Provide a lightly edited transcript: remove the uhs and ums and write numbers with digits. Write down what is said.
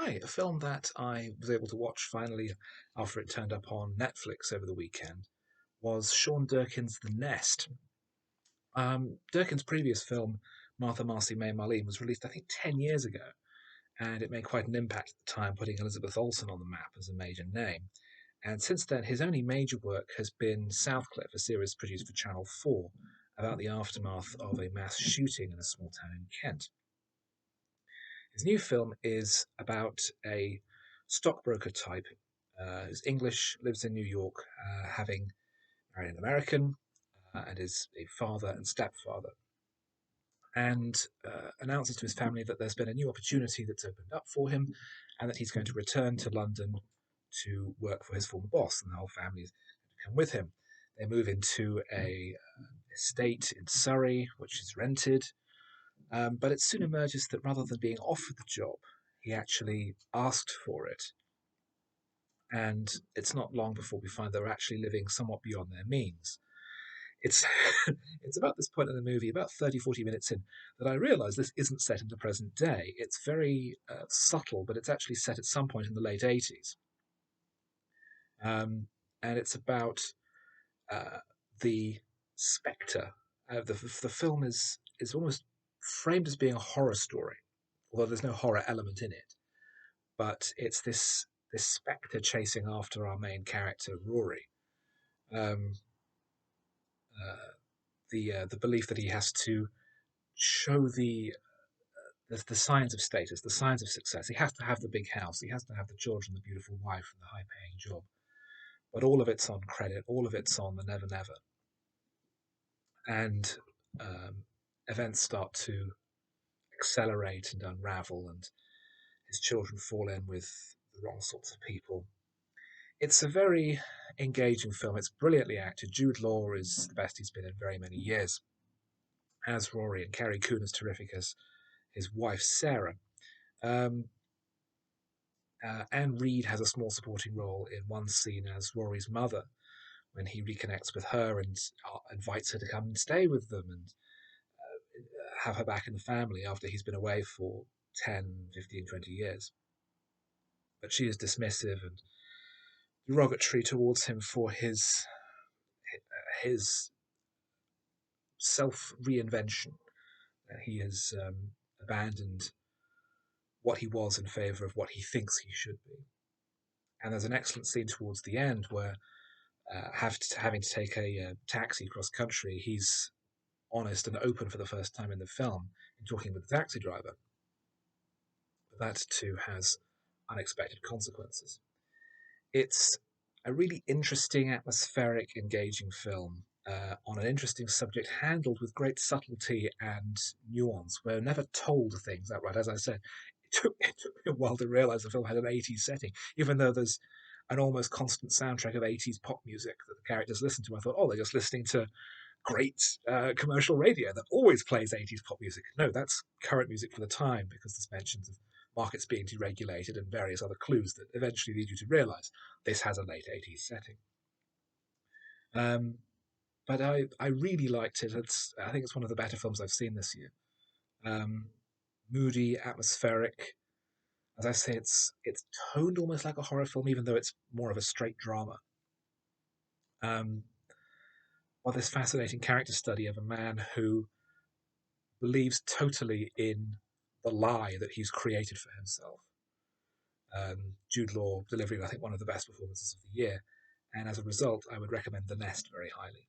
Hi, a film that I was able to watch finally after it turned up on Netflix over the weekend was Sean Durkin's The Nest. Durkin's previous film, Martha Marcy May Marlene, was released I think 10 years ago, and it made quite an impact at the time, putting Elizabeth Olsen on the map as a major name. And since then, his only major work has been Southcliffe, a series produced for Channel 4 about the aftermath of a mass shooting in a small town in Kent. His new film is about a stockbroker type who's English, lives in New York, having married an American, and is a father and stepfather, and announces to his family that there's been a new opportunity that's opened up for him, and that he's going to return to London to work for his former boss, and the whole family is going to come with him. They move into a estate in Surrey, which is rented, but it soon emerges that rather than being offered the job, he actually asked for it. And it's not long before we find they're actually living somewhat beyond their means. It's it's about this point in the movie, about 30, 40 minutes in, that I realise this isn't set in the present day. It's very subtle, but it's actually set at some point in the late 80s. And it's about uh, the spectre. The film is almost framed as being a horror story, although there's no horror element in it. But it's this spectre chasing after our main character, Rory. Um, the belief that he has to show the signs of status, the signs of success. He has to have the big house, he has to have the children, the beautiful wife, and the high-paying job. But all of it's on credit, all of it's on the never never, and events start to accelerate and unravel, and his children fall in with the wrong sorts of people. It's a very engaging film. It's brilliantly acted. Jude Law is the best he's been in very many years as Rory, and Carrie Coon is terrific as his wife Sarah. Um, Anne Reid has a small supporting role in one scene as Rory's mother when he reconnects with her and invites her to come and stay with them and have her back in the family after he's been away for 10, 15, 20 years. But she is dismissive and derogatory towards him for his self reinvention. He has abandoned what he was in favour of what he thinks he should be. And there's an excellent scene towards the end where, having to take a taxi cross country, he's honest and open for the first time in the film in talking with the taxi driver. But that too has unexpected consequences. It's a really interesting, atmospheric, engaging film on an interesting subject, handled with great subtlety and nuance. We're never told things outright. As I said, it took me a while to realise the film had an 80s setting, even though there's an almost constant soundtrack of 80s pop music that the characters listen to. I thought, oh, they're just listening to great commercial radio that always plays 80s pop music. No, that's current music for the time, because there's mentions of markets being deregulated and various other clues that eventually lead you to realise this has a late 80s setting. Um, but I really liked it. I think it's one of the better films I've seen this year. Um, Moody, atmospheric. As I say, it's toned almost like a horror film, even though it's more of a straight drama. Um, well, this fascinating character study of a man who believes totally in the lie that he's created for himself. Jude Law delivering, I think, one of the best performances of the year, and as a result, I would recommend The Nest very highly.